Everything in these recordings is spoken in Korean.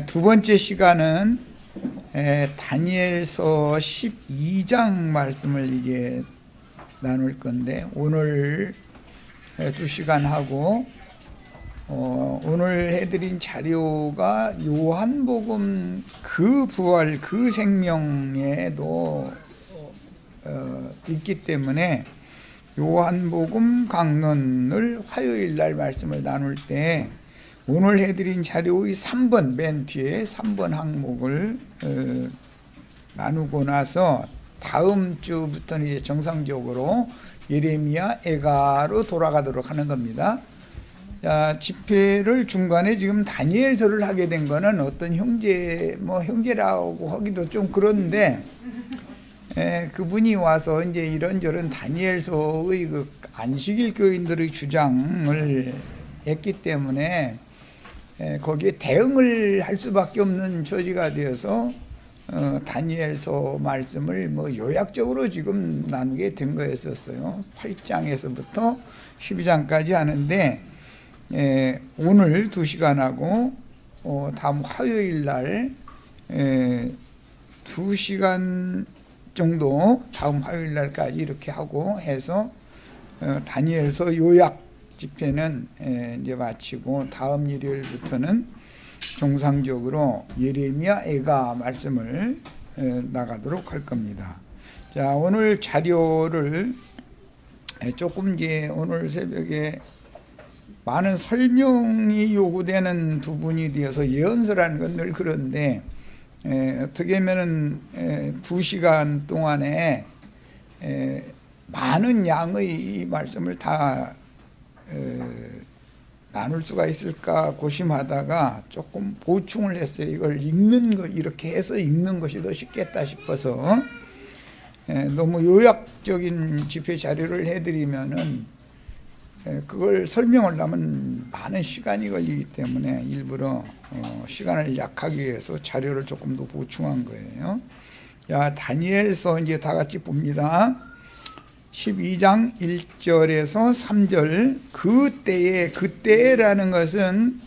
두 번째 시간은 다니엘서 12장 말씀을 이제 나눌 건데, 오늘 2시간 하고, 오늘 해드린 자료가 요한복음 그 부활 그 생명에도 있기 때문에 요한복음 강론을 화요일 날 말씀을 나눌 때 오늘 해드린 자료의 3번, 맨 뒤에 3번 항목을 나누고 나서 다음 주부터는 이제 정상적으로 예레미야, 에가로 돌아가도록 하는 겁니다. 자, 집회를 중간에 지금 다니엘서를 하게 된 거는 어떤 형제라고 하기도 좀 그런데, 그분이 와서 이제 이런저런 다니엘서의 그 안식일 교인들의 주장을 했기 때문에 거기에 대응을 할 수밖에 없는 처지가 되어서 다니엘서 말씀을 요약적으로 지금 나누게 된 거였었어요. 8장에서부터 12장까지 하는데, 오늘 2시간하고 다음 화요일 날 2시간 정도 다음 화요일 날까지 이렇게 하고 해서 다니엘서 요약 집회는 이제 마치고 다음 일요일부터는 정상적으로 예레미야, 에가 말씀을 나가도록 할 겁니다. 자, 오늘 자료를 조금 이제 오늘 새벽에 많은 설명이 요구되는 부분이 되어서 예언서라는 건 늘 그런데, 어떻게 하면은 2시간 동안에 많은 양의 이 말씀을 다 나눌 수가 있을까 고심하다가 조금 보충을 했어요. 이걸 읽는 거 이렇게 해서 읽는 것이 더 쉽겠다 싶어서, 너무 요약적인 집회 자료를 해드리면은 그걸 설명을 하면 많은 시간이 걸리기 때문에 일부러 시간을 약하기 위해서 자료를 조금 더 보충한 거예요. 자, 다니엘서 이제 다 같이 봅니다. 12장 1절에서 3절. 그때라는 것은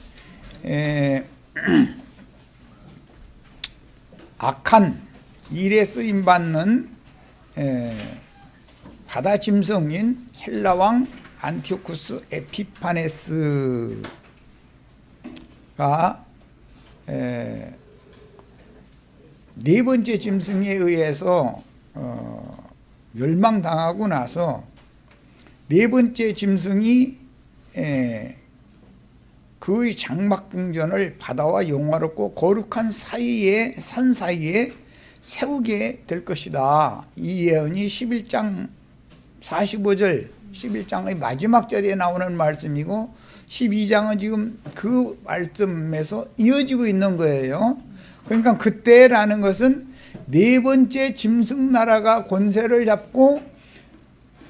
악한 일에 쓰임받는 바다 짐승인 헬라왕 안티오쿠스 에피파네스가 네 번째 짐승에 의해서 멸망당하고 나서 네 번째 짐승이 그의 장막궁전을 바다와 영화롭고 거룩한 산 사이에 세우게 될 것이다. 이 예언이 11장 45절 11장의 마지막 절에 나오는 말씀이고, 12장은 지금 그 말씀에서 이어지고 있는 거예요. 그러니까 그때라는 것은 네 번째 짐승 나라가 권세를 잡고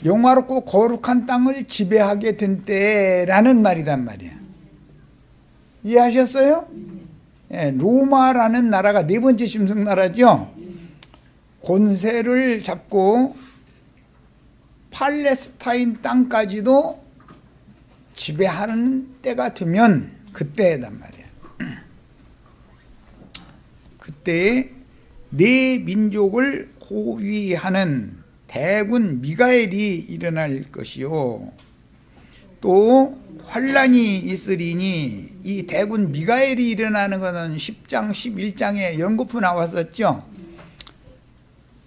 영화롭고 거룩한 땅을 지배하게 된 때라는 말이단 말이야. 이해하셨어요? 로마라는 나라가 네 번째 짐승 나라죠. 권세를 잡고 팔레스타인 땅까지도 지배하는 때가 되면 그때단 말이야. 그때에 네 민족을 호위하는 대군 미가엘이 일어날 것이요, 또 환란이 있으리니, 이 대군 미가엘이 일어나는 것은 10장 11장에 연거푸 나왔었죠.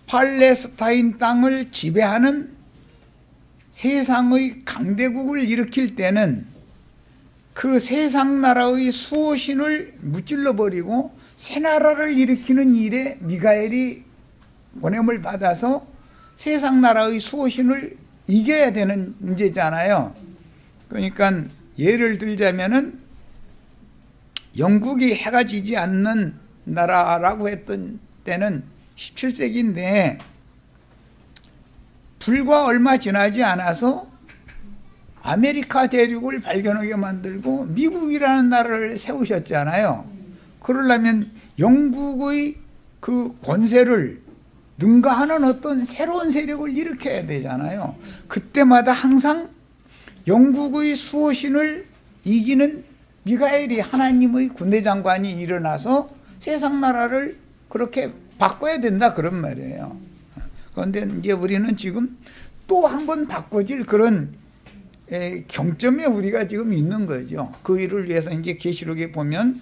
팔레스타인 땅을 지배하는 세상의 강대국을 일으킬 때는 그 세상 나라의 수호신을 무찔러 버리고 새 나라를 일으키는 일에 미가엘이 보냄을 받아서 세상 나라의 수호신을 이겨야 되는 문제잖아요. 그러니까 예를 들자면은 영국이 해가 지지 않는 나라라고 했던 때는 17세기인데 불과 얼마 지나지 않아서 아메리카 대륙을 발견하게 만들고 미국이라는 나라를 세우셨잖아요. 그러려면 영국의 그 권세를 능가하는 어떤 새로운 세력을 일으켜야 되잖아요. 그때마다 항상 영국의 수호신을 이기는 미가엘이 하나님의 군대 장관이 일어나서 세상 나라를 그렇게 바꿔야 된다 그런 말이에요. 그런데 이제 우리는 지금 또 한 번 바꿔질 그런 경점에 우리가 지금 있는 거죠. 그 일을 위해서 이제 계시록에 보면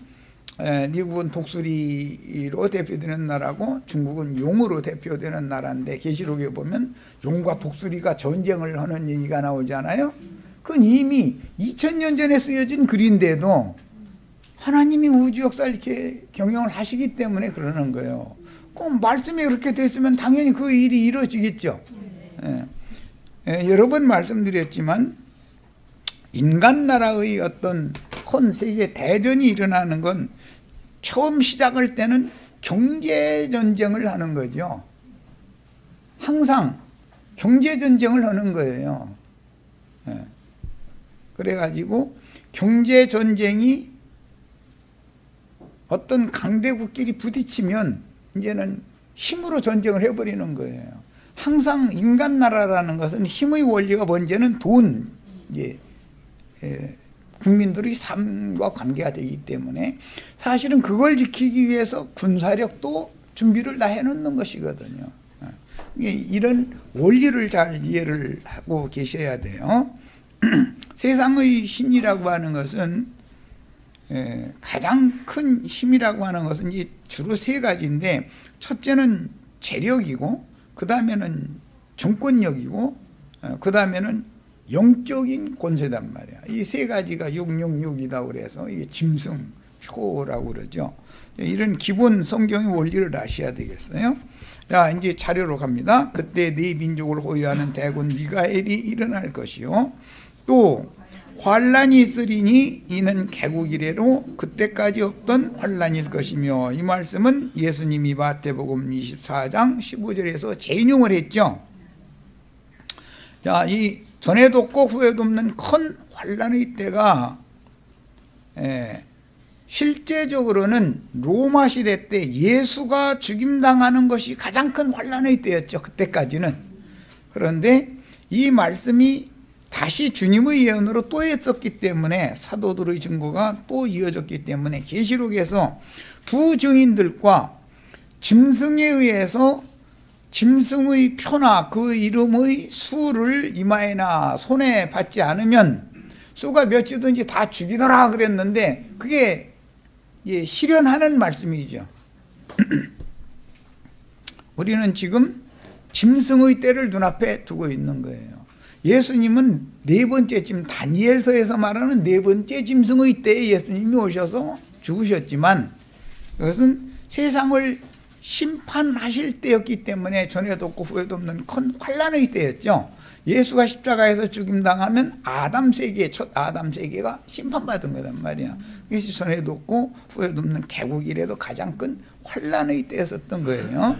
미국은 독수리로 대표되는 나라고 중국은 용으로 대표되는 나라인데 계시록에 보면 용과 독수리가 전쟁을 하는 얘기가 나오잖아요. 그건 이미 2000년 전에 쓰여진 글인데도 하나님이 우주 역사를 이렇게 경영을 하시기 때문에 그러는 거예요. 그럼 말씀이 그렇게 됐으면 당연히 그 일이 이루어지겠죠. 여러 번 말씀드렸지만 인간 나라의 어떤 큰 세계 대전이 일어나는 건 처음 시작할 때는 경제 전쟁을 하는 거죠. 항상 경제 전쟁을 하는 거예요. 그래가지고 경제 전쟁이 어떤 강대국끼리 부딪히면 이제는 힘으로 전쟁을 해버리는 거예요. 항상 인간 나라라는 것은 힘의 원리가 먼저는 돈, 국민들의 삶과 관계가 되기 때문에 사실은 그걸 지키기 위해서 군사력도 준비를 다 해놓는 것이거든요. 이런 원리를 잘 이해를 하고 계셔야 돼요. 세상의 신이라고 하는 것은 가장 큰 힘이라고 하는 것은 주로 세 가지인데 첫째는 재력이고 그 다음에는 정권력이고 그 다음에는 영적인 권세단 말이야. 이 세 가지가 666이다 그래서 이게 짐승표라고 그러죠. 이런 기본 성경의 원리를 아셔야 되겠어요. 자, 이제 자료로 갑니다. 그때 네 민족을 호위하는 대군 미가엘이 일어날 것이요 또 환란이 있으리니 이는 개국 이래로 그때까지 없던 환란일 것이며, 이 말씀은 예수님이 마태복음 24장 15절에서 재인용을 했죠. 자, 이 전에도 없고 후에도 없는 큰 환란의 때가 실제적으로는 로마 시대 때 예수가 죽임당하는 것이 가장 큰 환란의 때였죠. 그때까지는. 그런데 이 말씀이 다시 주님의 예언으로 또 했었기 때문에 사도들의 증거가 또 이어졌기 때문에 계시록에서 두 증인들과 짐승에 의해서 짐승의 표나 그 이름의 수를 이마에나 손에 받지 않으면 수가 몇이든지 다 죽이더라 그랬는데 그게 실현하는 말씀이죠. 우리는 지금 짐승의 때를 눈앞에 두고 있는 거예요. 예수님은 네 번째 지금 다니엘서에서 말하는 네 번째 짐승의 때에 예수님이 오셔서 죽으셨지만 그것은 세상을 심판하실 때였기 때문에 전에도 없고 후에도 없는 큰 환란의 때였죠. 예수가 십자가에서 죽임당하면 아담 세계, 첫 아담 세계가 심판받은 거단 말이야. 이것이 전에도 없고 후에도 없는 개국 이래도 가장 큰 환란의 때였었던 거예요.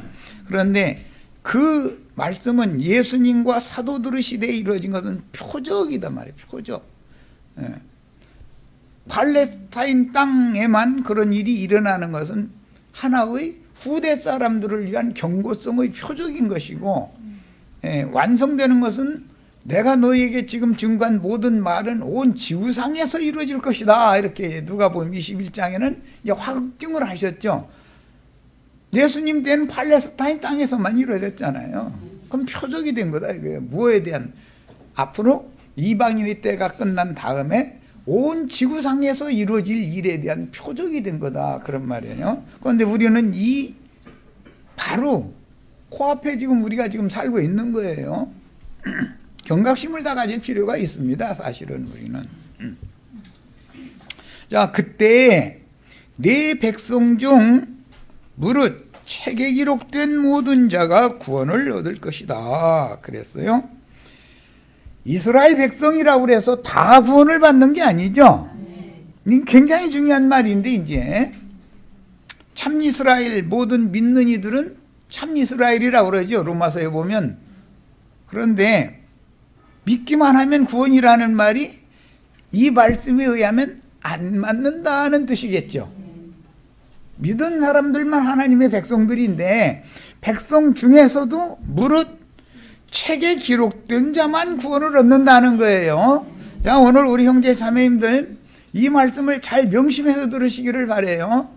그런데 그 말씀은 예수님과 사도들의 시대에 이루어진 것은 표적이다 말이에요. 표적. 팔레스타인 땅에만 그런 일이 일어나는 것은 하나의 후대 사람들을 위한 경고성의 표적인 것이고, 완성되는 것은 내가 너에게 지금 증거한 모든 말은 온 지구상에서 이루어질 것이다. 이렇게 누가복음 21장에는 이제 확증을 하셨죠. 예수님 때는 팔레스타인 땅에서만 이루어졌잖아요. 그럼 표적이 된 거다 이거예요. 무엇에 대한, 앞으로 이방인의 때가 끝난 다음에 온 지구상에서 이루어질 일에 대한 표적이 된 거다 그런 말이에요. 그런데 우리는 이 바로 코앞에 지금 우리가 지금 살고 있는 거예요. 경각심을 다 가질 필요가 있습니다. 사실은 우리는. 자, 그때 네 백성 중 무릇 책에 기록된 모든 자가 구원을 얻을 것이다 그랬어요. 이스라엘 백성이라고 그래서 다 구원을 받는 게 아니죠. 굉장히 중요한 말인데, 이제 참 이스라엘, 모든 믿는 이들은 참 이스라엘이라고 그러죠, 로마서에 보면. 그런데 믿기만 하면 구원이라는 말이 이 말씀에 의하면 안 맞는다는 뜻이겠죠. 믿은 사람들만 하나님의 백성들인데 백성 중에서도 무릇 책에 기록된 자만 구원을 얻는다는 거예요. 자, 오늘 우리 형제 자매님들 이 말씀을 잘 명심해서 들으시기를 바라요.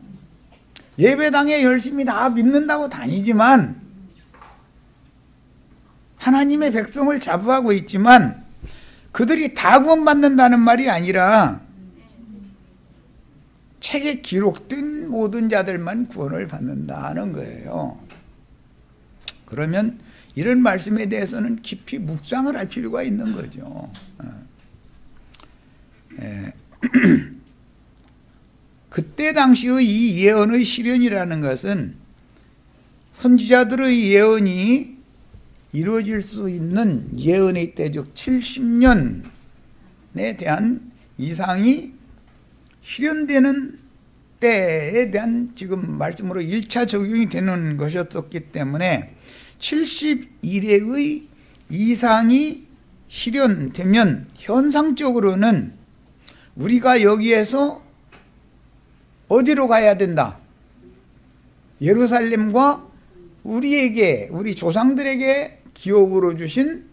예배당에 열심히 다 믿는다고 다니지만 하나님의 백성을 자부하고 있지만 그들이 다 구원받는다는 말이 아니라 책에 기록된 모든 자들만 구원을 받는다는 거예요. 그러면 이런 말씀에 대해서는 깊이 묵상을 할 필요가 있는 거죠. 그때 당시의 이 예언의 실현이라는 것은 선지자들의 예언이 이루어질 수 있는 예언의 때, 즉 70년에 대한 이상이 실현되는 때에 대한 지금 말씀으로 1차 적용이 되는 것이었기 때문에 71회의 이상이 실현되면 현상적으로는 우리가 여기에서 어디로 가야 된다? 예루살렘과 우리에게, 우리 조상들에게 기업으로 주신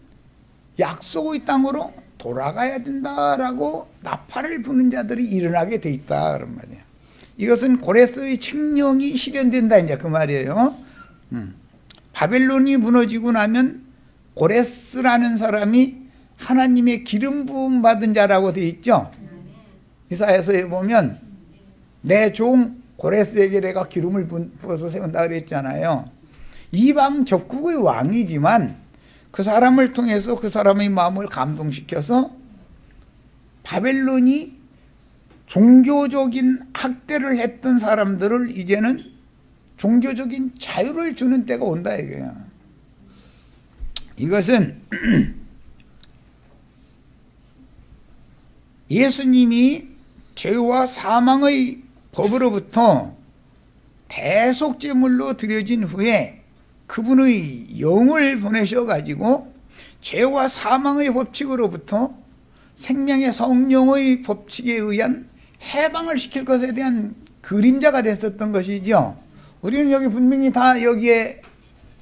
약속의 땅으로 돌아가야 된다라고 나팔을 부는 자들이 일어나게 돼 있다 그런 말이에요. 이것은 고레스의 칙령이 실현된다 이제 그 말이에요. 바벨론이 무너지고 나면 고레스라는 사람이 하나님의 기름 부음 받은 자라고 돼 있죠. 이사야서에 보면 내 종 고레스에게 내가 기름을 부어서 세운다 그랬잖아요. 이방 적국의 왕이지만 그 사람을 통해서 그 사람의 마음을 감동시켜서 바벨론이 종교적인 학대를 했던 사람들을 이제는 종교적인 자유를 주는 때가 온다 이거예요. 이것은 예수님이 죄와 사망의 법으로부터 대속제물로 드려진 후에 그분의 영을 보내셔 가지고 죄와 사망의 법칙으로부터 생명의 성령의 법칙에 의한 해방을 시킬 것에 대한 그림자가 됐었던 것이죠. 우리는 여기 분명히 다 여기에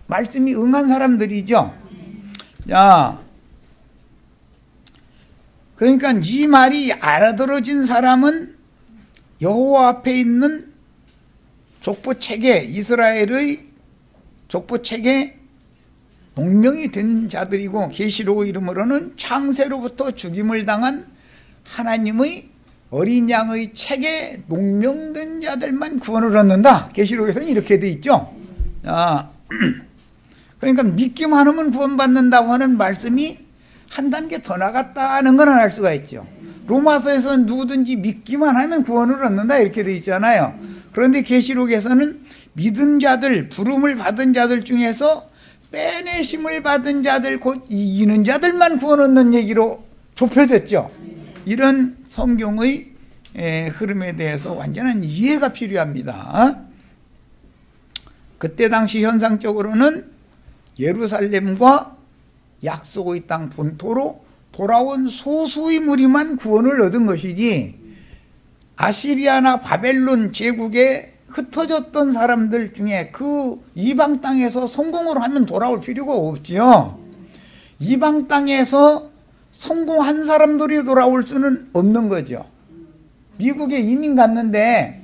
말씀이 응한 사람들이죠. 자, 그러니까 이 말이 알아들어진 사람은 여호와 앞에 있는 족보책에, 이스라엘의 족보책에 농명이 된 자들이고, 계시록 이름으로는 창세로부터 죽임을 당한 하나님의 어린 양의 책에 농명된 자들만 구원을 얻는다. 계시록에서는 이렇게 돼 있죠. 그러니까 믿기만 하면 구원받는다고 하는 말씀이 한 단계 더 나갔다는 건 알 수가 있죠. 로마서에서는 누구든지 믿기만 하면 구원을 얻는다 이렇게 돼 있잖아요. 그런데 계시록에서는 믿은 자들, 부름을 받은 자들 중에서 빼내심을 받은 자들, 곧 이기는 자들만 구원 얻는 얘기로 좁혀졌죠. 이런 성경의 흐름에 대해서 완전한 이해가 필요합니다. 그때 당시 현상적으로는 예루살렘과 약속의 땅 본토로 돌아온 소수의 무리만 구원을 얻은 것이지, 아시리아나 바벨론 제국에 흩어졌던 사람들 중에 그 이방 땅에서 성공을 하면 돌아올 필요가 없지요. 이방 땅에서 성공한 사람들이 돌아올 수는 없는 거죠. 미국에 이민 갔는데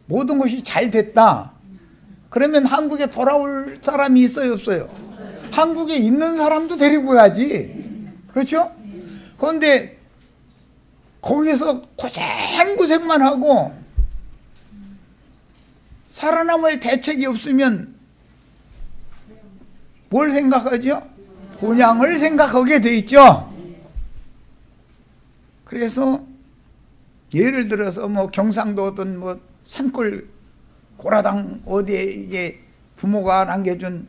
모든 것이 잘 됐다. 그러면 한국에 돌아올 사람이 있어요, 없어요? 한국에 있는 사람도 데리고 가지. 그렇죠? 그런데 거기서 고생만 하고 살아남을 대책이 없으면 뭘 생각하죠? 본향을 생각하게 돼 있죠. 그래서 예를 들어서 뭐 경상도 어떤 뭐 산골 고라당 어디에 이게 부모가 남겨준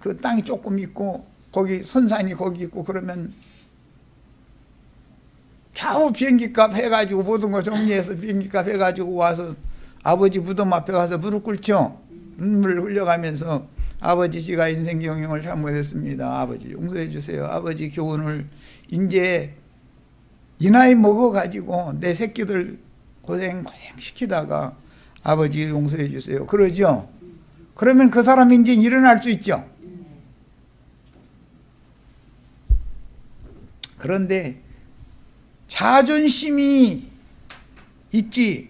그 땅이 조금 있고 거기 선산이 거기 있고 그러면 겨우 비행기값 해가지고 모든 거 정리해서 비행기값 해가지고 와서 아버지 무덤 앞에 가서 무릎 꿇죠. 눈물을 흘려가면서 아버지 제가 인생 경영을 잘못했습니다. 아버지 용서해 주세요. 아버지 교훈을 이제 이 나이 먹어가지고 내 새끼들 고생 시키다가 아버지 용서해 주세요. 그러죠. 그러면 그 사람이 이제 일어날 수 있죠. 그런데 자존심이 있지.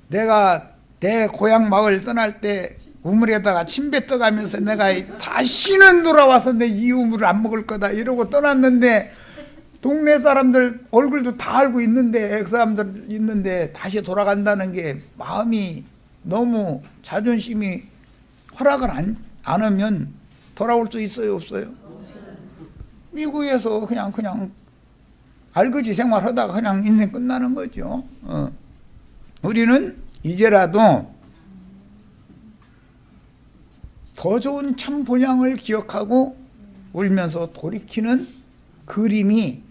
내가 내 고향 마을 떠날 때 우물에다가 침 뱉어가면서 내가 다시는 돌아와서 내 이 우물을 안 먹을 거다 이러고 떠났는데, 동네 사람들 얼굴도 다 알고 있는데, 액사람들 있는데 다시 돌아간다는 게 마음이 너무 자존심이 허락을 안 하면 돌아올 수 있어요, 없어요? 미국에서 그냥 알거지 생활하다가 그냥 인생 끝나는 거죠. 우리는 이제라도 더 좋은 참 본향을 기억하고 울면서 돌이키는 그림이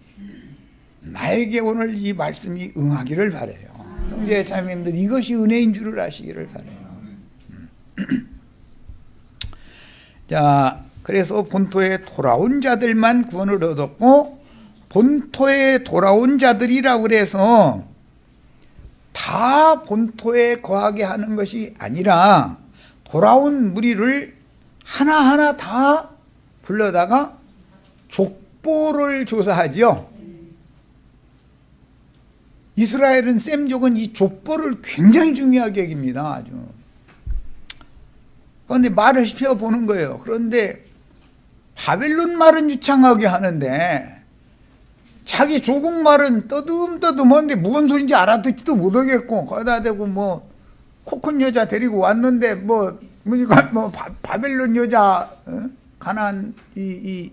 나에게 오늘 이 말씀이 응하기를 바라요. 형제 자매님들, 이것이 은혜인 줄을 아시기를 바라요. 자, 그래서 본토에 돌아온 자들만 구원을 얻었고, 본토에 돌아온 자들이라고 그래서 다 본토에 거하게 하는 것이 아니라 돌아온 무리를 하나하나 다 불러다가 족보를 조사하죠. 이스라엘은 셈족은 이 족보를 굉장히 중요하게 여깁니다. 아주. 그런데 말을 펴보는 거예요. 그런데 바벨론 말은 유창하게 하는데 자기 조국 말은 떠듬떠듬한데 무슨 소리인지 알아듣지도 못하겠고, 거기다 대고 뭐 코큰 여자 데리고 왔는데 뭐니까 바벨론 여자, 가나안 이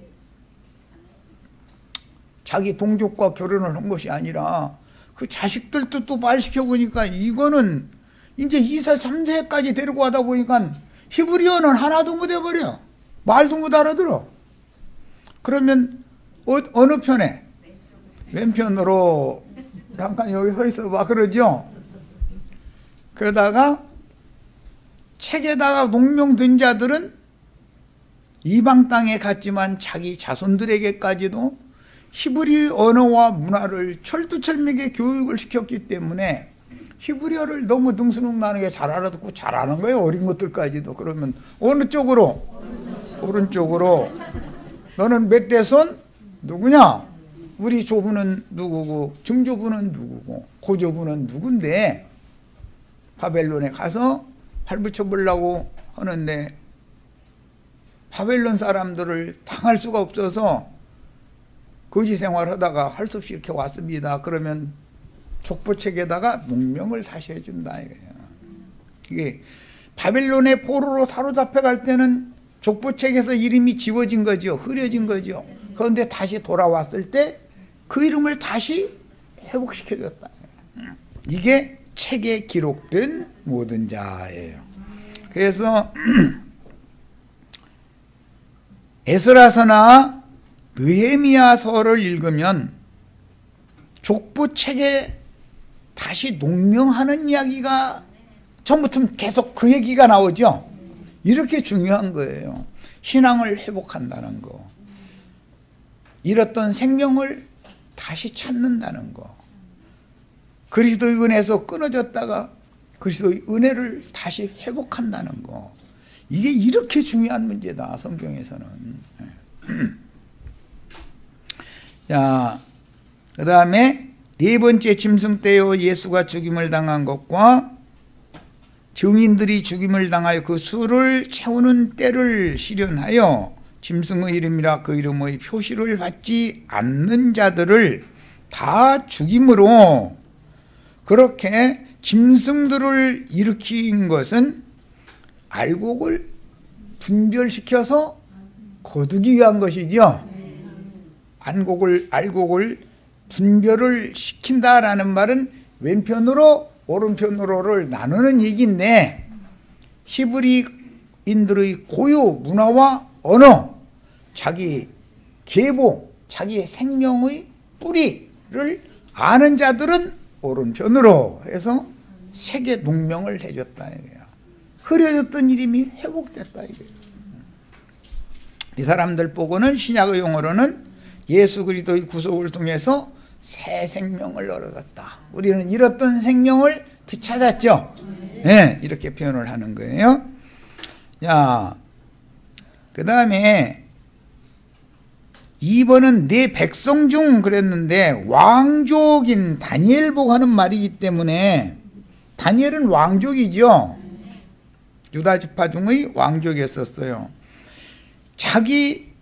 자기 동족과 결혼을 한 것이 아니라 그 자식들도 또 말시켜 보니까 이거는 이제 2세 3세까지 데리고 가다 보니까 히브리어는 하나도 못 해버려. 말도 못 알아들어. 그러면 어느 편에? 왼편으로 잠깐 여기 서 있어 봐 그러죠. 그러다가 책에다가 농명된 자들은 이방 땅에 갔지만 자기 자손들에게까지도 히브리 언어와 문화를 철두철미하게 교육을 시켰기 때문에 히브리어를 너무 등수능란하게 잘 알아듣고 잘 아는 거예요. 어린 것들까지도. 그러면 어느 쪽으로? 오른쪽으로. 너는 몇 대손? 누구냐? 우리 조부는 누구고, 증조부는 누구고, 고조부는 누군데 바벨론에 가서 발붙여 보려고 하는데 바벨론 사람들을 당할 수가 없어서 거지 생활하다가 할 수 없이 이렇게 왔습니다. 그러면 족보책에다가 농명을 다시 해준다 이거예요. 이게 바벨론의 포로로 사로잡혀 갈 때는 족보책에서 이름이 지워진 거죠. 흐려진 거죠. 그런데 다시 돌아왔을 때 그 이름을 다시 회복시켜줬다. 이게 책에 기록된 모든 자예요. 그래서 에스라서나 느헤미야서를 읽으면 족보책에 다시 농명하는 이야기가 처음부터 계속 그 얘기가 나오죠. 이렇게 중요한 거예요. 신앙을 회복한다는 거, 잃었던 생명을 다시 찾는다는 거, 그리스도의 은혜에서 끊어졌다가 그리스도의 은혜를 다시 회복한다는 거, 이게 이렇게 중요한 문제다 성경에서는. 자, 그 다음에 네 번째 짐승 때요 예수가 죽임을 당한 것과 증인들이 죽임을 당하여 그 수를 채우는 때를 실현하여 짐승의 이름이라 그 이름의 표시를 받지 않는 자들을 다 죽임으로, 그렇게 짐승들을 일으킨 것은 알곡을 분별시켜서 거두기 위한 것이죠. 알곡을 분별을 시킨다라는 말은 왼편으로 오른편으로를 나누는 얘기인데, 히브리인들의 고유 문화와 언어, 자기 계보, 자기의 생명의 뿌리를 아는 자들은 오른편으로 해서 세계 농명을 해줬다 이거예요. 흐려졌던 이름이 회복됐다 이거예요. 이 사람들 보고는 신약의 용어로는 예수 그리스도의 구속을 통해서 새 생명을 얻었다. 우리는 잃었던 생명을 되찾았죠. 네, 이렇게 표현을 하는 거예요. 자, 그 다음에 2번은 내 백성 중 그랬는데 왕족인 다니엘 보고 하는 말이기 때문에 다니엘은 왕족이죠. 유다 지파 중의 왕족이었었어요. 자기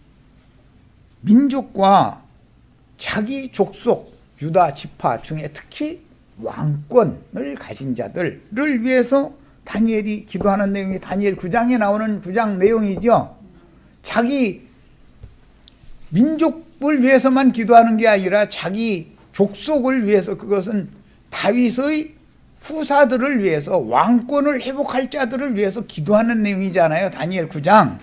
민족과 자기 족속 유다 지파 중에 특히 왕권을 가진 자들을 위해서 다니엘이 기도하는 내용이 다니엘 9장에 나오는 9장 내용이죠. 자기 민족을 위해서만 기도하는 게 아니라 자기 족속을 위해서, 그것은 다윗의 후사들을 위해서, 왕권을 회복할 자들을 위해서 기도하는 내용이잖아요. 다니엘 9장.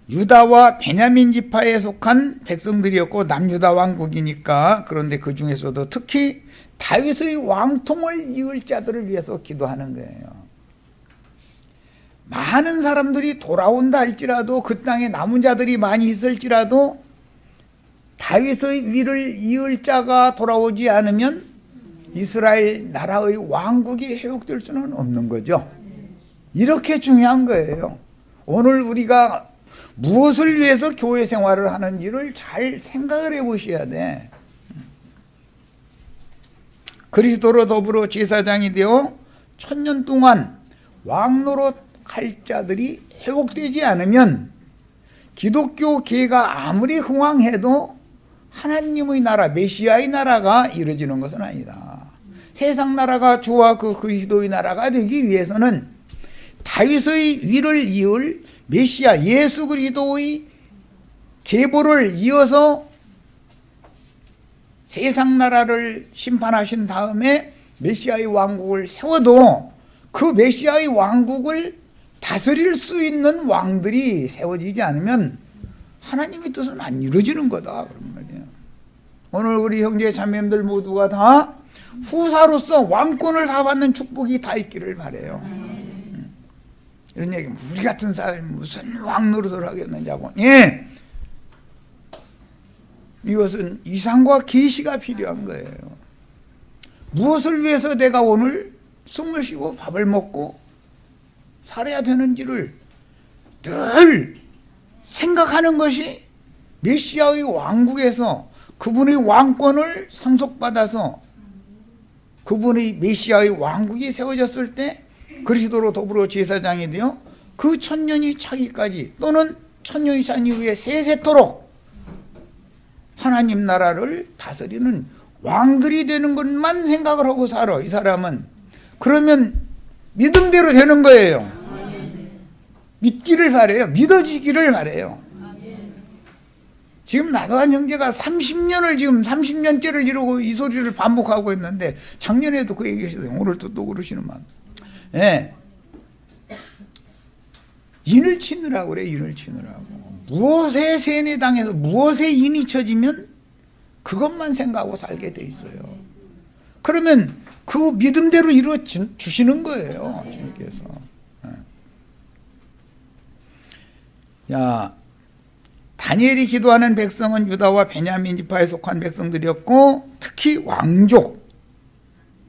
유다와 베냐민 지파에 속한 백성들이었고 남유다 왕국이니까, 그런데 그 중에서도 특히 다윗의 왕통을 이을 자들을 위해서 기도하는 거예요. 많은 사람들이 돌아온다 할지라도, 그 땅에 남은 자들이 많이 있을지라도 다윗의 위를 이을 자가 돌아오지 않으면 이스라엘 나라의 왕국이 회복될 수는 없는 거죠. 이렇게 중요한 거예요. 오늘 우리가 무엇을 위해서 교회 생활을 하는지를 잘 생각을 해 보셔야 돼. 그리스도로 더불어 제사장이 되어 1000년 동안 왕노릇 할 자들이 회복되지 않으면 기독교 계가 아무리 흥왕해도 하나님의 나라, 메시아의 나라가 이루어지는 것은 아니다. 세상 나라가 주와 그 그리스도의 나라가 되기 위해서는 다윗의 위를 이을 메시아 예수 그리스도의 계보를 이어서 세상 나라를 심판하신 다음에 메시아의 왕국을 세워도 그 메시아의 왕국을 다스릴 수 있는 왕들이 세워지지 않으면 하나님의 뜻은 안 이루어지는 거다, 그런 말이에요. 오늘 우리 형제 자매님들 모두가 다 후사로서 왕권을 다 받는 축복이 다 있기를 바라요. 이런 얘기, 우리 같은 사람이 무슨 왕노릇을 하겠느냐고. 예, 이것은 이상과 계시가 필요한 거예요. 무엇을 위해서 내가 오늘 숨을 쉬고 밥을 먹고 살아야 되는지를 늘 생각하는 것이 메시아의 왕국에서 그분의 왕권을 상속받아서 그분의 메시아의 왕국이 세워졌을 때 그리스도로 더불어 제사장이 되어 그 1000년이 차기까지 또는 1000년이 찬 이후에 세세토록 하나님 나라를 다스리는 왕들이 되는 것만 생각을 하고 살아, 이 사람은. 그러면 믿음대로 되는 거예요. 믿기를 바래요. 믿어지기를 바래요. 지금 나도한 형제가 30년을 지금 30년째를 이루고 이 소리를 반복하고 있는데 작년에도 그 얘기 하셨어요. 오늘도 또 그러시는 마음. 예. 인을 치느라고 그래, 인을 치느라고. 무엇에 세뇌당해서 무엇에 인이 쳐지면 그것만 생각하고 살게 돼 있어요. 그러면 그 믿음대로 이루어 주시는 거예요, 주님께서. 야, 다니엘이 기도하는 백성은 유다와 베냐민 지파에 속한 백성들이었고 특히 왕족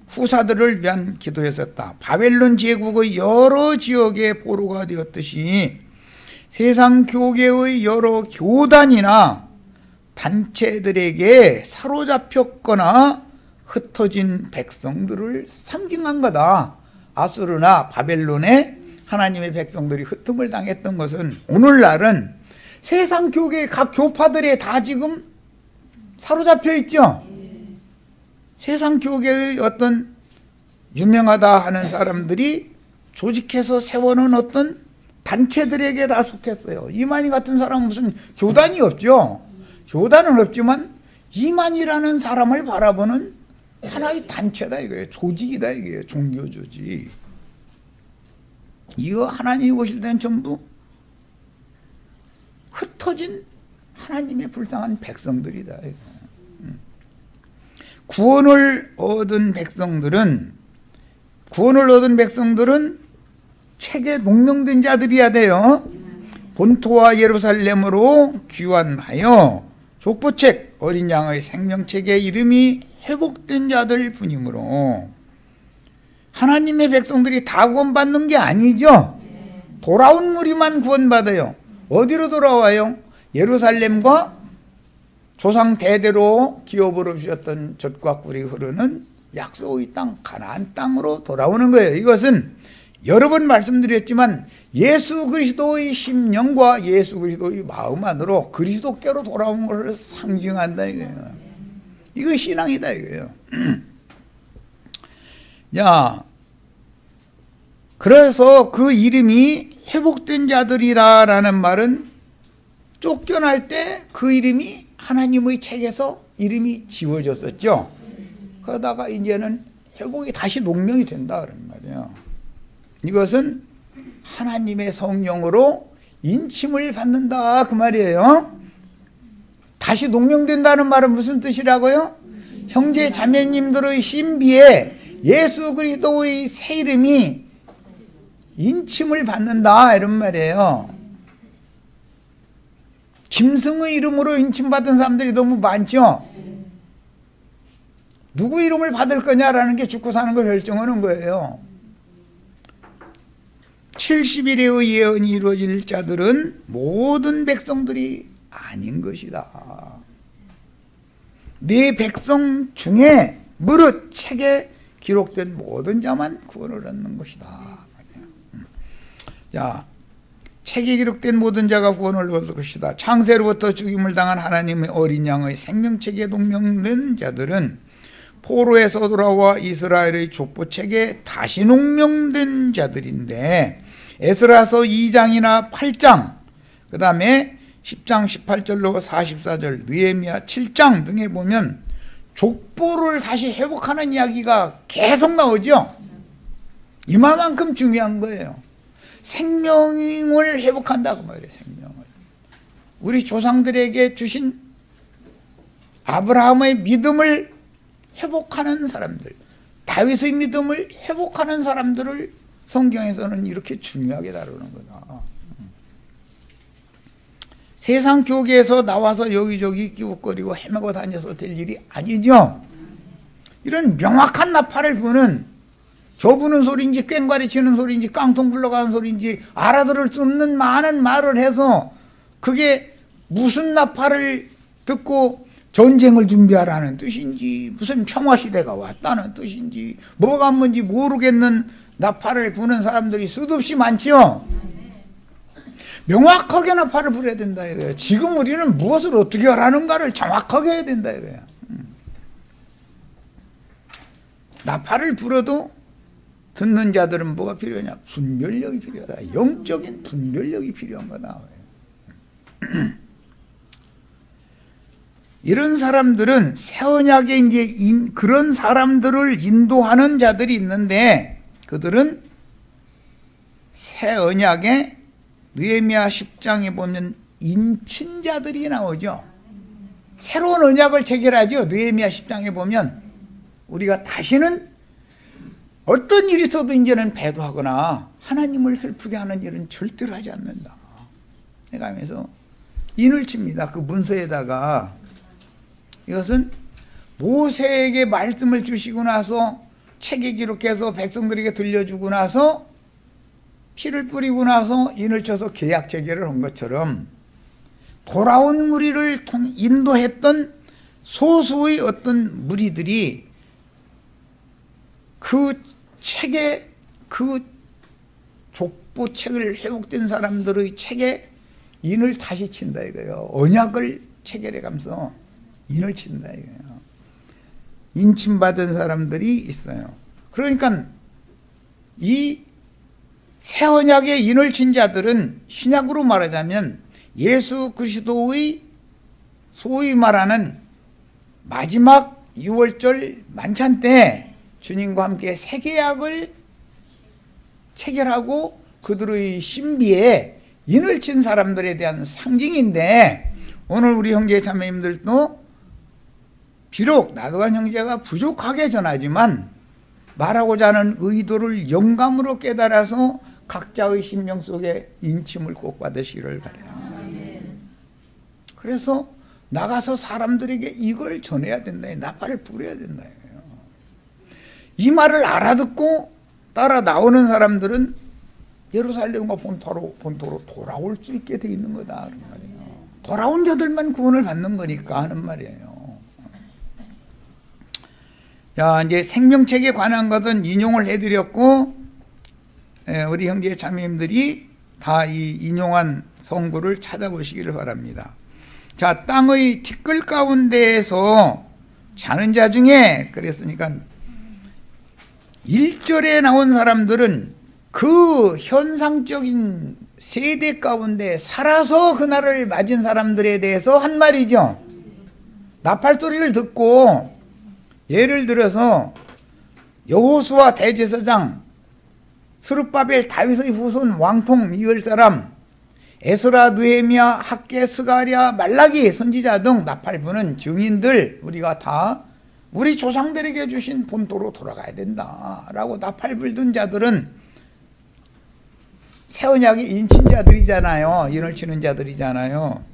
후사들을 위한 기도였었다. 바벨론 제국의 여러 지역에 포로가 되었듯이 세상 교계의 여러 교단이나 단체들에게 사로잡혔거나 흩어진 백성들을 상징한 거다. 아수르나 바벨론에 하나님의 백성들이 흩음을 당했던 것은 오늘날은 세상 교계 각 교파들에 다 지금 사로잡혀 있죠. 세상 교계의 어떤 유명하다 하는 사람들이 조직해서 세워놓은 어떤 단체들에게 다 속했어요. 이만희 같은 사람은 무슨 교단이 없죠. 교단은 없지만 이만희라는 사람을 바라보는 하나의 단체다 이거예요. 조직이다 이거예요. 종교 조직. 이거 하나님이 보실 때는 전부 흩어진 하나님의 불쌍한 백성들이다. 구원을 얻은 백성들은 책에 농명된 자들이야 돼요. 본토와 예루살렘으로 귀환하여 족보책 어린 양의 생명책에 이름이 회복된 자들 뿐이므로 하나님의 백성들이 다 구원받는 게 아니죠. 돌아온 무리만 구원받아요. 어디로 돌아와요? 예루살렘과 조상 대대로 기업으로 주셨던 젖과 꿀이 흐르는 약속의 땅 가나안 땅으로 돌아오는 거예요. 이것은 여러 번 말씀드렸지만 예수 그리스도의 심령과 예수 그리스도의 마음 안으로 그리스도께로 돌아온 것을 상징한다 이거예요. 이거 신앙이다 이거예요. 자, 그래서 그 이름이 회복된 자들이라는 말은 쫓겨날 때 그 이름이 하나님의 책에서 이름이 지워졌었죠. 그러다가 이제는 회복이 다시 농명이 된다 그런 말이에요. 이것은 하나님의 성령으로 인침을 받는다 그 말이에요. 다시 농명된다는 말은 무슨 뜻이라고요? 형제 자매님들의 신비에 예수 그리스도의 새 이름이 인침을 받는다 이런 말이에요. 짐승의 이름으로 인침받은 사람들이 너무 많죠. 누구 이름을 받을 거냐라는 게 죽고 사는 걸 결정하는 거예요. 70일의 예언이 이루어질 자들은 모든 백성들이 아닌 것이다. 네 백성 중에 무릇 책에 기록된 모든 자만 구원을 얻는 것이다. 자, 책에 기록된 모든 자가 구원을 얻을 것이다. 창세로부터 죽임을 당한 하나님의 어린 양의 생명책에 동명된 자들은 포로에서 돌아와 이스라엘의 족보책에 다시 농명된 자들인데 에스라서 2장이나 8장 그 다음에 10장 18절로 44절 느헤미야 7장 등에 보면 족보를 다시 회복하는 이야기가 계속 나오죠. 이만큼 중요한 거예요. 생명을 회복한다고 말이에요. 생명을. 우리 조상들에게 주신 아브라함의 믿음을 회복하는 사람들, 다윗의 믿음을 회복하는 사람들을 성경에서는 이렇게 중요하게 다루는 거다. 세상 교계에서 나와서 여기저기 끼웃거리고 헤매고 다녀서 될 일이 아니죠. 이런 명확한 나팔을 부는 저 부는 소리인지 꽹과리 치는 소리인지 깡통 굴러가는 소리인지 알아들을 수 없는 많은 말을 해서 그게 무슨 나팔을 듣고 전쟁을 준비하라는 뜻인지 무슨 평화시대가 왔다는 뜻인지 뭐가 뭔지 모르겠는 나팔을 부는 사람들이 수없이 많죠. 명확하게 나팔을 불어야 된다 이거예요. 지금 우리는 무엇을 어떻게 하라는가를 정확하게 해야 된다 이거예요. 나팔을 불어도 듣는 자들은 뭐가 필요하냐? 분별력이 필요하다. 영적인 분별력이 필요한 거다. 이런 사람들은 새 언약에 이제 그런 사람들을 인도하는 자들이 있는데 그들은 새 언약에 느헤미야 10장에 보면 인친자들이 나오죠. 새로운 언약을 체결하죠. 느헤미야 10장에 보면 우리가 다시는 어떤 일이 있어도 이제는 배도하거나 하나님을 슬프게 하는 일은 절대로 하지 않는다. 내가 하면서 인을 칩니다. 그 문서에다가 이것은 모세에게 말씀을 주시고 나서 책에 기록해서 백성들에게 들려주고 나서 피를 뿌리고 나서 인을 쳐서 계약 체결을 한 것처럼 돌아온 무리를 인도했던 소수의 어떤 무리들이 그 책에 그 족보책을 회복된 사람들의 책에 인을 다시 친다 이거예요. 언약을 체결해 가면서 인을 친다 이거예요. 인침받은 사람들이 있어요. 그러니까 이 새 언약에 인을 친 자들은 신약으로 말하자면 예수 그리스도의 소위 말하는 마지막 6월절 만찬 때 주님과 함께 새 계약을 체결하고 그들의 신비에 인을 친 사람들에 대한 상징인데 오늘 우리 형제 자매님들도 비록 나도한 형제가 부족하게 전하지만 말하고자 하는 의도를 영감으로 깨달아서 각자의 심령 속에 인침을 꼭 받으시기를 바라요. 그래서 나가서 사람들에게 이걸 전해야 된다. 나팔을 불어야 된다. 이 말을 알아듣고 따라 나오는 사람들은 예루살렘과 본토로 돌아올 수 있게 돼 있는 거다 그런 말이에요. 돌아온 자들만 구원을 받는 거니까 하는 말이에요. 자, 이제 생명책에 관한 것은 인용을 해드렸고, 우리 형제 자매님들이 다 이 인용한 성구를 찾아보시기를 바랍니다. 자, 땅의 티끌 가운데에서 자는 자 중에, 그랬으니까 1절에 나온 사람들은 그 현상적인 세대 가운데 살아서 그날을 맞은 사람들에 대해서 한 말이죠. 나팔 소리를 듣고, 예를 들어서 여호수아 대제사장, 스룹바벨 다윗의 후손 왕통 이을 사람, 에스라 느헤미야 학개 스가랴 말라기 선지자 등 나팔 부는 증인들, 우리가 다 우리 조상들에게 주신 본토로 돌아가야 된다라고 나팔 불던 자들은 새 언약의 인친자들이잖아요. 인을 치는 자들이잖아요.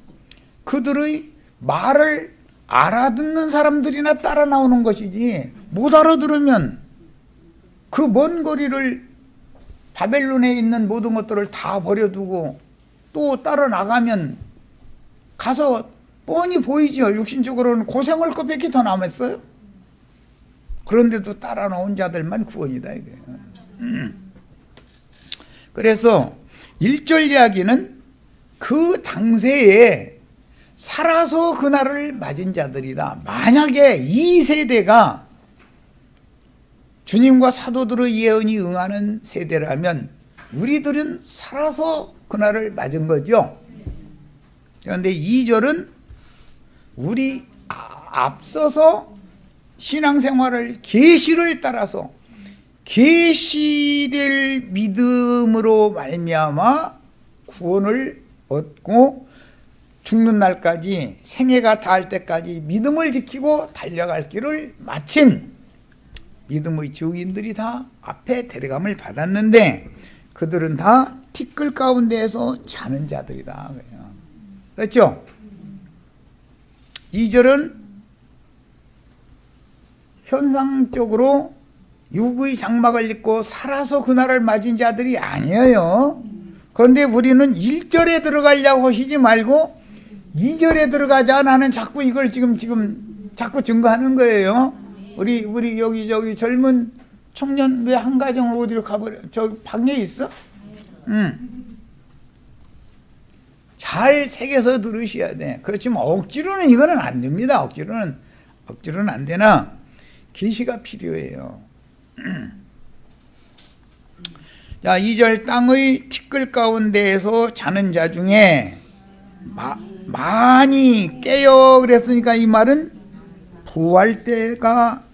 그들의 말을 알아듣는 사람들이나 따라 나오는 것이지, 못 알아들으면 그 먼 거리를 바벨론에 있는 모든 것들을 다 버려두고 또 따라 나가면 가서 뻔히 보이죠. 육신적으로는 고생할 것밖에 더 남았어요. 그런데도 따라 나온 자들만 구원이다 이거예요. 그래서 1절 이야기는 그 당세에 살아서 그날을 맞은 자들이다. 만약에 이 세대가 주님과 사도들의 예언이 응하는 세대라면 우리들은 살아서 그날을 맞은 거죠. 그런데 2절은 우리 앞서서 신앙생활을 계시를 따라서 계시될 믿음으로 말미암아 구원을 얻고 죽는 날까지, 생애가 닿을 때까지 믿음을 지키고 달려갈 길을 마친 믿음의 증인들이 다 앞에 데려감을 받았는데, 그들은 다 티끌 가운데에서 자는 자들이다. 그렇죠? 2절은 현상적으로 육의 장막을 입고 살아서 그날을 맞은 자들이 아니에요. 그런데 우리는 1절에 들어가려고 하시지 말고 2절에 들어가자. 나는 자꾸 이걸 지금 자꾸 증거하는 거예요. 우리 여기 젊은 청년 왜 한 가정을 어디로 가버려? 저 방에 있어? 잘 새겨서 들으셔야 돼. 그렇지만 억지로는 이거는 안 됩니다. 억지로는 안 되나 계시가 필요해요. 자, 2절 땅의 티끌 가운데에서 자는 자 중에 많이 깨어 그랬으니까 이 말은 부활 때가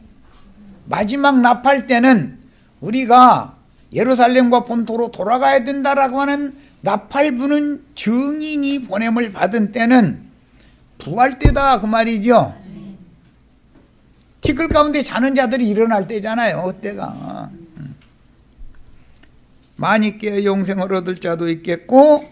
마지막 나팔 때는 우리가 예루살렘과 본토로 돌아가야 된다라고 하는 나팔 부는 증인이 보냄을 받은 때는 부활 때다 그 말이죠. 티끌 가운데 자는 자들이 일어날 때잖아요. 그때가 많이 깨어 영생을 얻을 자도 있겠고,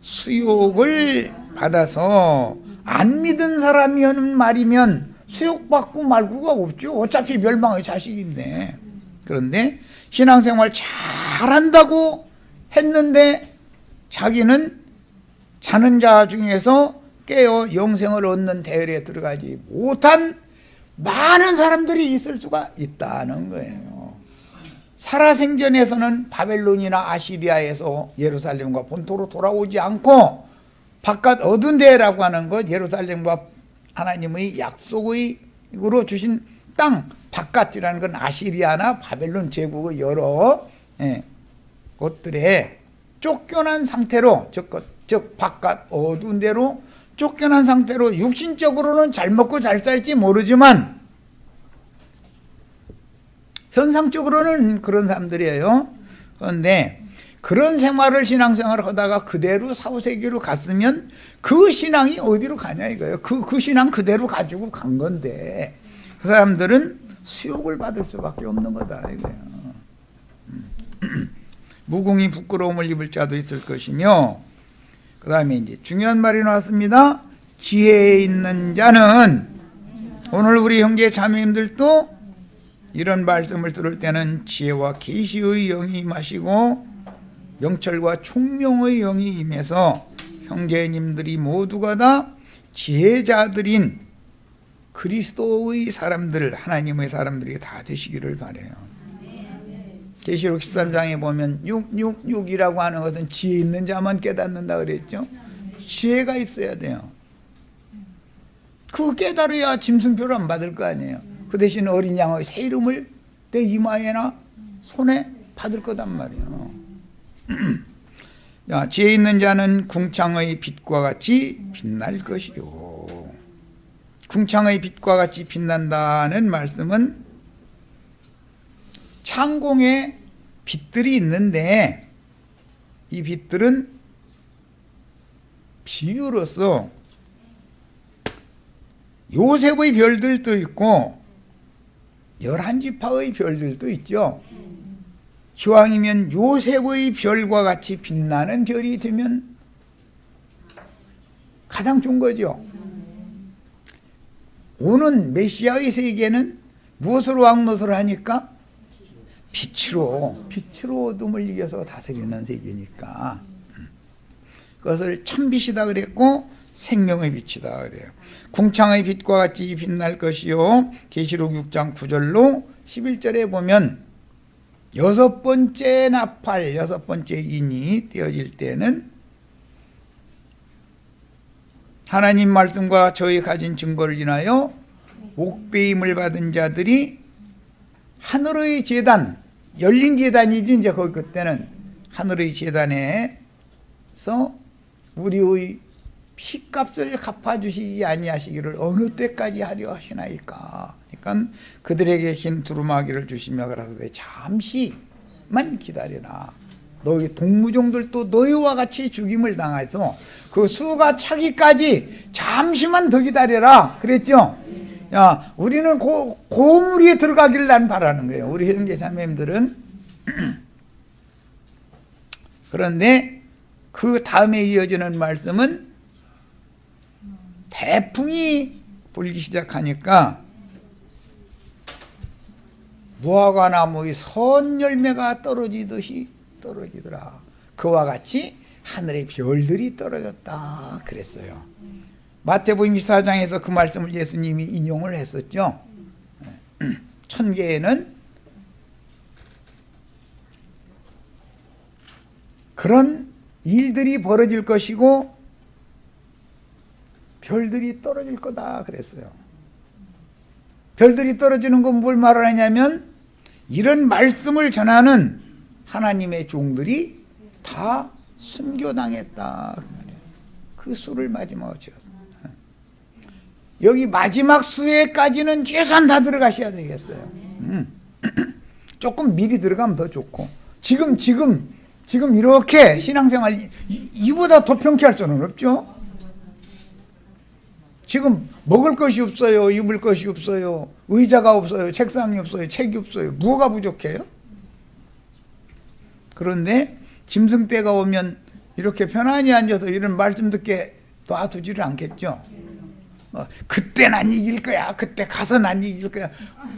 수욕을 받아서 안 믿은 사람이 하는 말이면 수욕받고 말고가 없죠. 어차피 멸망의 자식인데. 그런데 신앙생활 잘한다고 했는데 자기는 자는 자 중에서 깨어 영생을 얻는 대열에 들어가지 못한 많은 사람들이 있을 수가 있다는 거예요. 살아생전에서는 바벨론이나 아시리아에서 예루살렘과 본토로 돌아오지 않고 바깥 어두운 데라고 하는 것, 예루살렘과 하나님의 약속으로 주신 땅 바깥이라는 건 아시리아나 바벨론 제국의 여러 곳들에 쫓겨난 상태로, 즉 바깥 어두운 데로 쫓겨난 상태로 육신적으로는 잘 먹고 잘 살지 모르지만 현상적으로는 그런 사람들이에요. 그런데 그런 생활을 신앙생활을 하다가 그대로 사후세계로 갔으면 그 신앙이 어디로 가냐 이거예요. 그 신앙 그대로 가지고 간 건데 그 사람들은 수욕을 받을 수밖에 없는 거다 이거예요. 무궁히 부끄러움을 입을 자도 있을 것이며, 그 다음에 이제 중요한 말이 나왔습니다. 지혜에 있는 자는, 오늘 우리 형제 자매님들도 이런 말씀을 들을 때는 지혜와 계시의 영이 임하시고 명철과 총명의 영이 임해서 형제님들이 모두가 다 지혜자들인 그리스도의 사람들, 하나님의 사람들이 다 되시기를 바라요. 계시록 13장에 보면 6이라고 하는 것은 지혜 있는 자만 깨닫는다 그랬죠. 지혜가 있어야 돼요. 그거 깨달아야 짐승표를 안 받을 거 아니에요. 그 대신 어린 양의 새 이름을 내 이마에나 손에 받을 거단 말이에요. 야, 지혜 있는 자는 궁창의 빛과 같이 빛날 것이요. 궁창의 빛과 같이 빛난다는 말씀은 창공에 빛들이 있는데 이 빛들은 비유로서 요셉의 별들도 있고 11지파의 별들도 있죠. 기왕이면 요셉의 별과 같이 빛나는 별이 되면 가장 좋은 거죠. 오는 메시아의 세계는 무엇으로 왕노릇을 하니까? 빛으로 어둠을 이겨서 다스리는 세계니까 그것을 참빛이다 그랬고 생명의 빛이다 그래요. 궁창의 빛과 같이 빛날 것이요. 계시록 6장 9절로 11절에 보면 여섯 번째 나팔, 여섯 번째 인이 떼어질 때는 하나님 말씀과 저희 가진 증거를 인하여 옥배임을 받은 자들이 하늘의 제단, 열린 제단이지 이제 거기 그때는 하늘의 제단에서 우리의 피값을 갚아주시지 아니하시기를 어느 때까지 하려 하시나이까. 그러니까 그들에게 흰 두루마기를 주시며 그러되 잠시만 기다리라. 너희 동무종들도 너희와 같이 죽임을 당해서 그 수가 차기까지 잠시만 더 기다려라 그랬죠. 야, 우리는 고무리에 들어가기를 난 바라는 거예요. 우리 형제자매님들은. 그런데 그 다음에 이어지는 말씀은 태풍이 불기 시작하니까 무화과 나무의 선 열매가 떨어지듯이 떨어지더라. 그와 같이 하늘의 별들이 떨어졌다 그랬어요. 마태복음 24장에서 그 말씀을 예수님이 인용을 했었죠. 천계에는 그런 일들이 벌어질 것이고 별들이 떨어질 거다 그랬어요. 별들이 떨어지는 건 뭘 말하냐면 이런 말씀을 전하는 하나님의 종들이 다 순교당했다. 그 수를 마지막으로 지었어요. 여기 마지막 수에까지는 최소한 다 들어가셔야 되겠어요. 조금 미리 들어가면 더 좋고 지금 이렇게 신앙생활 이보다 더 평쾌할 수는 없죠. 지금 먹을 것이 없어요. 입을 것이 없어요. 의자가 없어요. 책상이 없어요. 책이 없어요. 뭐가 부족해요? 그런데 짐승 때가 오면 이렇게 편안히 앉아서 이런 말씀 듣게 놔두지를 않겠죠. 그때 난 이길 거야. 그때 가서 난 이길 거야.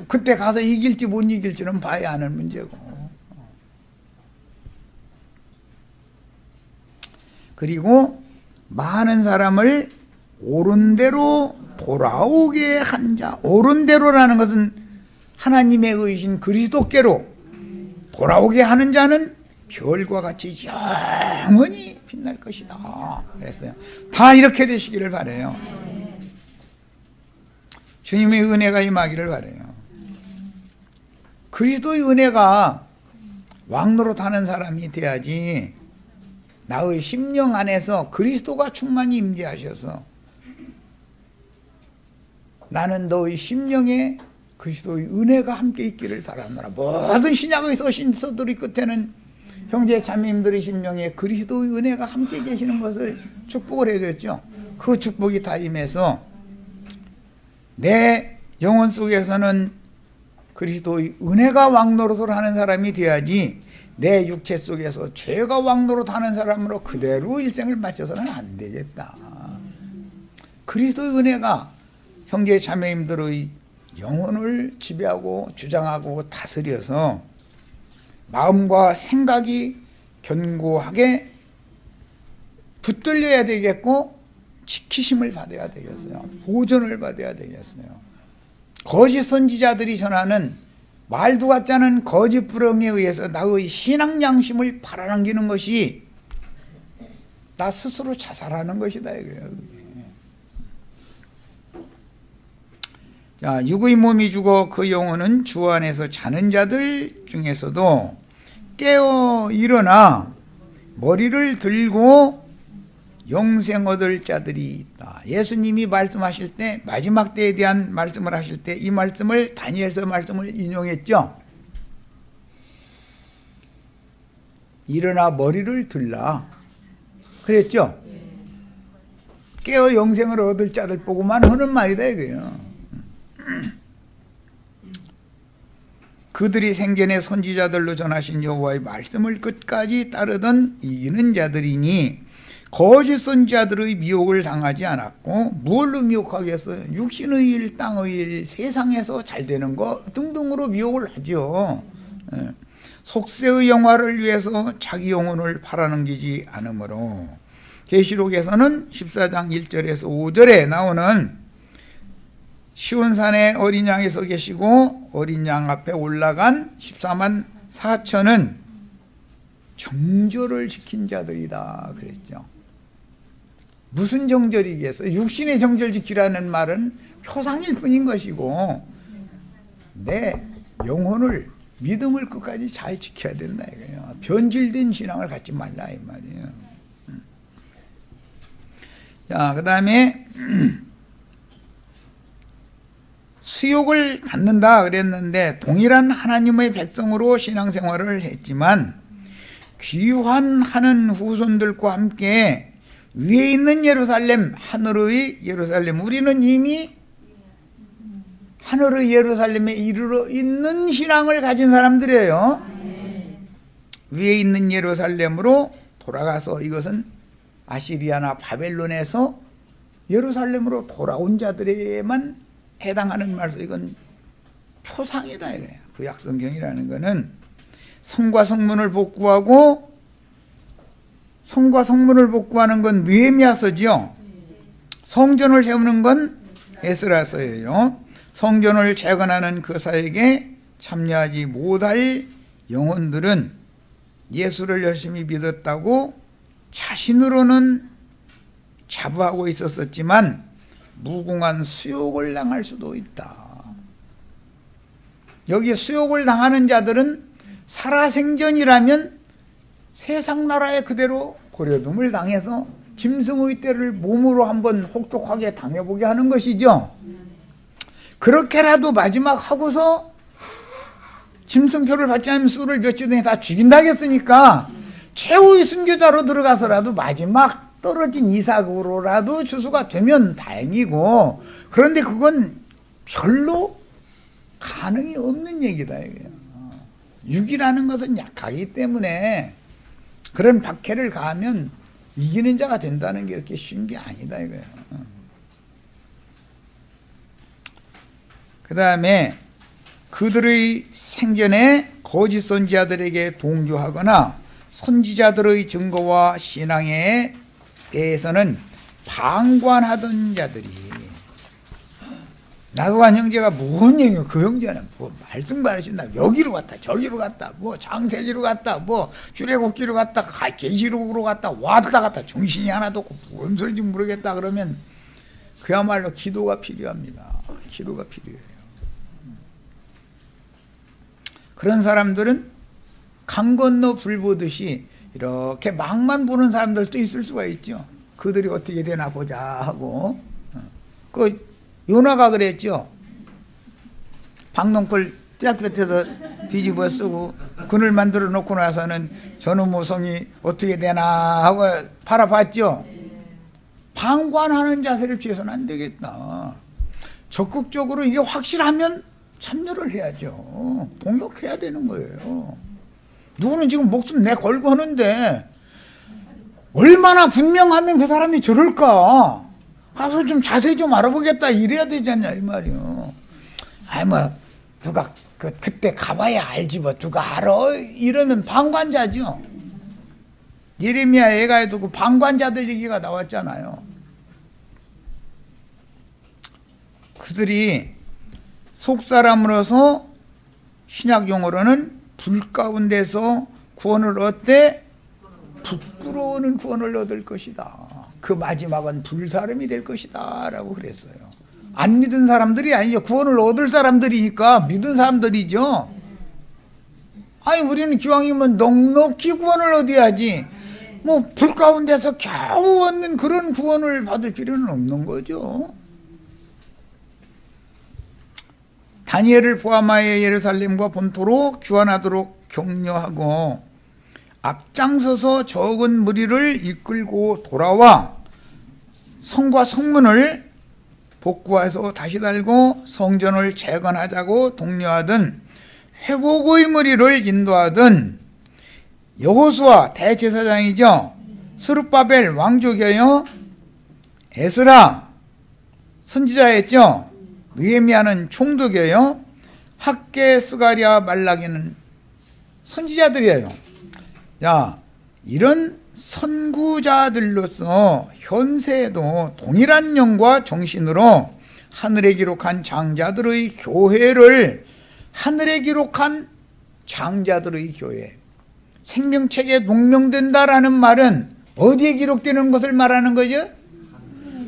그때 가서 이길지 못 이길지는 봐야 하는 문제고. 그리고 많은 사람을 옳은 대로 돌아오게 한 자. 옳은 대로라는 것은 하나님의 의신 그리스도께로 돌아오게 하는 자는 별과 같이 영원히 빛날 것이다 그랬어요. 다 이렇게 되시기를 바라요. 주님의 은혜가 임하기를 바라요. 그리스도의 은혜가 왕노릇 하는 사람이 돼야지 나의 심령 안에서 그리스도가 충만히 임재하셔서 나는 너의 심령에 그리스도의 은혜가 함께 있기를 바라노라. 모든 신약의 서신서들의 끝에는 형제 자매님들의 심령에 그리스도의 은혜가 함께 계시는 것을 축복을 해줬죠. 그 축복이 다 임해서 내 영혼 속에서는 그리스도의 은혜가 왕노릇을 하는 사람이 돼야지 내 육체 속에서 죄가 왕노릇 하는 사람으로 그대로 일생을 마쳐서는 안 되겠다. 그리스도의 은혜가 형제 자매님들의 영혼을 지배하고 주장하고 다스려서 마음과 생각이 견고하게 붙들려야 되겠고 지키심을 받아야 되겠어요. 보존을 받아야 되겠어요. 거짓 선지자들이 전하는 말도 같지 않은 거짓 불응에 의해서 나의 신앙 양심을 팔아넘기는 것이 나 스스로 자살하는 것이다 이거예요. 자, 육의 몸이 죽어 그 영혼은 주 안에서 자는 자들 중에서도 깨어 일어나 머리를 들고 영생 얻을 자들이 있다. 예수님이 말씀하실 때, 마지막 때에 대한 말씀을 하실 때 이 말씀을 다니엘서 말씀을 인용했죠. 일어나 머리를 들라 그랬죠. 깨어 영생을 얻을 자들 보고만 하는 말이다 이거예요. 그들이 생전에 선지자들로 전하신 여호와의 말씀을 끝까지 따르던 이기는 자들이니 거짓 선지자들의 미혹을 당하지 않았고 무엇로 미혹하겠어요? 육신의 일, 땅의 일, 세상에서 잘 되는 거 등등으로 미혹을 하죠. 속세의 영화를 위해서 자기 영혼을 팔아넘기지 않으므로 계시록에서는 14장 1절에서 5절에 나오는 시온산에 어린 양이 서 계시고 어린 양 앞에 올라간 14만 4천은 정절을 지킨 자들이다 그랬죠. 무슨 정절이겠어요? 육신의 정절 지키라는 말은 표상일 뿐인 것이고 내 영혼을 믿음을 끝까지 잘 지켜야 된다 이거예요. 변질된 신앙을 갖지 말라 이 말이에요. 자, 그 다음에 수욕을 받는다 그랬는데 동일한 하나님의 백성으로 신앙생활을 했지만 귀환하는 후손들과 함께 위에 있는 예루살렘, 하늘의 예루살렘, 우리는 이미 하늘의 예루살렘에 이르러 있는 신앙을 가진 사람들이에요. 위에 있는 예루살렘으로 돌아가서, 이것은 아시리아나 바벨론에서 예루살렘으로 돌아온 자들에게만 해당하는 말씀, 이건 표상이다 이거예요. 구약 성경이라는 거는 성과 성문을 복구하고, 성과 성문을 복구하는 건 느헤미야서지요. 성전을 세우는 건 에스라서예요. 성전을 재건하는 그 사역에 참여하지 못할 영혼들은 예수를 열심히 믿었다고 자신으로는 자부하고 있었지만 무공한 수욕을 당할 수도 있다. 여기 수욕을 당하는 자들은 살아생전이라면 세상 나라에 그대로 고려둠을 당해서 짐승의 떼를 몸으로 한번 혹독하게 당해보게 하는 것이죠. 그렇게라도 마지막 하고서 짐승표를 받지 않으면 수를 며칠 전에 다 죽인다겠으니까 최후의 순교자로 들어가서라도 마지막 떨어진 이삭으로라도 추수가 되면 다행이고, 그런데 그건 별로 가능이 없는 얘기다 이거예요. 육이라는 것은 약하기 때문에 그런 박해를 가하면 이기는 자가 된다는 게 이렇게 쉬운 게 아니다 이거예요. 그 다음에 그들의 생전에 거짓 선지자들에게 동조하거나 선지자들의 증거와 신앙에 대해서는 방관하던 자들이, 나도한 형제가 뭔 얘기야, 그 형제는 뭐 말씀 받으신다, 여기로 갔다 저기로 갔다, 뭐 장세기로 갔다, 뭐 출애굽기로 갔다, 계시록으로 갔다, 왔다 갔다 정신이 하나도 없고 뭔 소리인지 모르겠다 그러면 그야말로 기도가 필요합니다. 기도가 필요해요. 그런 사람들은 강 건너 불 보듯이 이렇게 막만 보는 사람들도 있을 수가 있죠. 그들이 어떻게 되나 보자 하고. 그 요나가 그랬죠. 박농풀 떼약볕에서 뒤집어 쓰고 그늘 만들어 놓고 나서는 저놈 모성이 어떻게 되나 하고 바라봤죠. 방관하는 자세를 취해서는 안 되겠다. 적극적으로 이게 확실하면 참여를 해야죠. 동역해야 되는 거예요. 누구는 지금 목숨 내 걸고 하는데 얼마나 분명하면 그 사람이 저럴까? 가서 좀 자세히 좀 알아보겠다 이래야 되지 않냐 이 말이요. 아이 뭐 누가 그때 가봐야 알지 뭐 누가 알아 이러면 방관자죠. 예레미야 애가에도 그 방관자들 얘기가 나왔잖아요. 그들이 속사람으로서 신약 용어로는 불 가운데서 구원을 얻되 부끄러워하는 구원을 얻을 것이다. 그 마지막은 불사름이 될 것이다 라고 그랬어요. 안 믿은 사람들이 아니죠. 구원을 얻을 사람들이니까 믿은 사람들이죠. 아니 우리는 기왕이면 넉넉히 구원을 얻어야지 뭐 불 가운데서 겨우 얻는 그런 구원을 받을 필요는 없는 거죠. 다니엘을 포함하여 예루살렘과 본토로 귀환하도록 격려하고 앞장서서 적은 무리를 이끌고 돌아와 성과 성문을 복구해서 다시 달고 성전을 재건하자고 독려하던 회복의 무리를 인도하던 여호수아 대제사장이죠. 스룹바벨 왕족이에요. 에스라 선지자였죠. 느헤미야는 총독이에요. 학개, 스가랴, 말라기는 선지자들이에요. 자, 이런 선구자들로서 현세에도 동일한 영과 정신으로 하늘에 기록한 장자들의 교회를 하늘에 기록한 장자들의 교회 생명책에 농명된다라는 말은 어디에 기록되는 것을 말하는 거죠?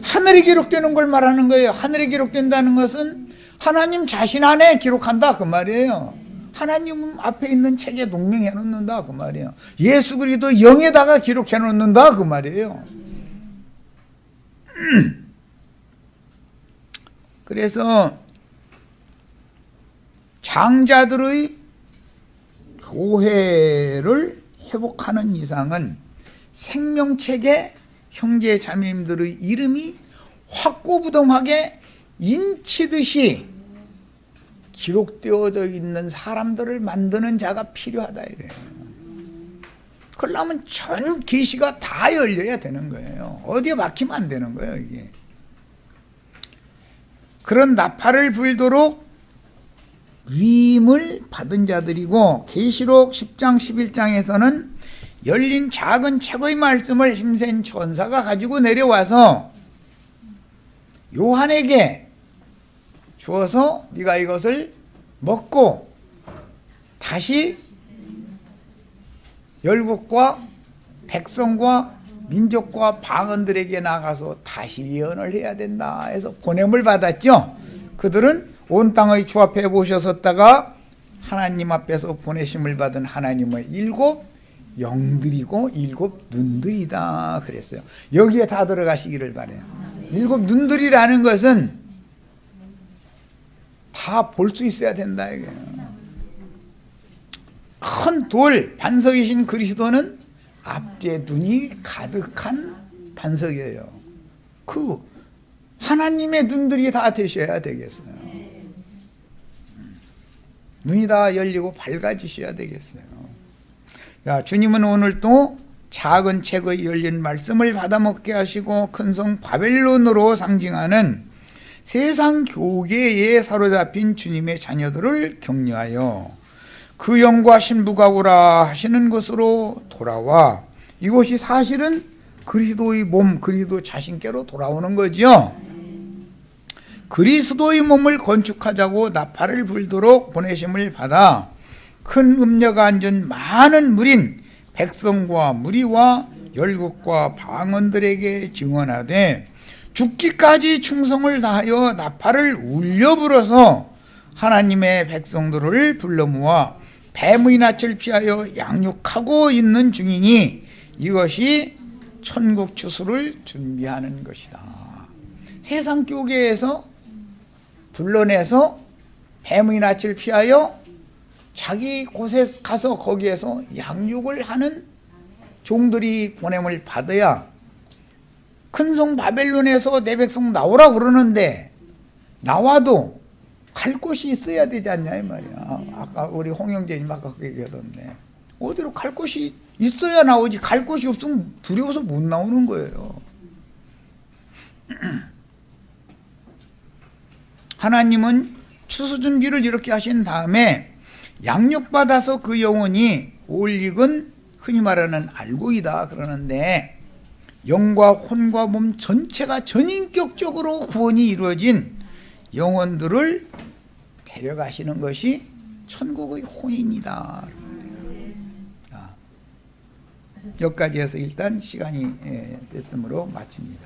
하늘에 기록되는 걸 말하는 거예요. 하늘에 기록된다는 것은 하나님 자신 안에 기록한다 그 말이에요. 하나님 앞에 있는 책에 농명해 놓는다 그 말이에요. 예수 그리스도 영에다가 기록해 놓는다 그 말이에요. 그래서 장자들의 교회를 회복하는 이상은 생명책에 형제 자매님들의 이름이 확고부동하게 인치듯이 기록되어져 있는 사람들을 만드는 자가 필요하다 이거예요. 그러려면 전 계시가 다 열려야 되는 거예요. 어디에 막히면 안 되는 거예요 이게. 그런 나팔을 불도록 위임을 받은 자들이고 계시록 10장 11장에서는 열린 작은 책의 말씀을 힘센 천사가 가지고 내려와서 요한에게 주어서 네가 이것을 먹고 다시 열국과 백성과 민족과 방언들에게 나가서 다시 예언을 해야 된다 해서 보냄을 받았죠. 그들은 온 땅의 주 앞에 모셔섰다가 하나님 앞에서 보내심을 받은 하나님의 7 영들이고 7 눈들이다 그랬어요. 여기에 다 들어가시기를 바래요. 7 눈들이라는 것은 다 볼 수 있어야 된다 이거예요. 큰 돌 반석이신 그리스도는 앞뒤에 눈이 가득한 반석이에요. 그 하나님의 눈들이 다 되셔야 되겠어요. 눈이 다 열리고 밝아지셔야 되겠어요. 자, 주님은 오늘 또 작은 책의 열린 말씀을 받아먹게 하시고 큰 성 바벨론으로 상징하는 세상 교계에 사로잡힌 주님의 자녀들을 격려하여 그 영과 신부가 오라 하시는 곳으로 돌아와 이곳이 사실은 그리스도의 몸, 그리스도 자신께로 돌아오는 거죠. 그리스도의 몸을 건축하자고 나팔을 불도록 보내심을 받아 큰 음녀가 앉은 많은 무린 백성과 무리와 열국과 방언들에게 증언하되 죽기까지 충성을 다하여 나팔을 울려 불어서 하나님의 백성들을 불러 모아 뱀의 낯을 피하여 양육하고 있는 중이니 이것이 천국 추수를 준비하는 것이다. 세상 교계에서 불러내서 뱀의 낯을 피하여 자기 곳에 가서 거기에서 양육을 하는 종들이 보냄을 받아야 큰 성 바벨론에서 내 백성 나오라 그러는데 나와도 갈 곳이 있어야 되지 않냐 이 말이야. 아까 우리 홍영재님 아까 그 얘기하던데 어디로 갈 곳이 있어야 나오지 갈 곳이 없으면 두려워서 못 나오는 거예요. 하나님은 추수 준비를 이렇게 하신 다음에 양육받아서 그 영혼이 올 익은 흔히 말하는 알고이다 그러는데, 영과 혼과 몸 전체가 전인격적으로 구원이 이루어진 영혼들을 데려가시는 것이 천국의 혼인이다. 여기까지 해서 일단 시간이 됐으므로 마칩니다.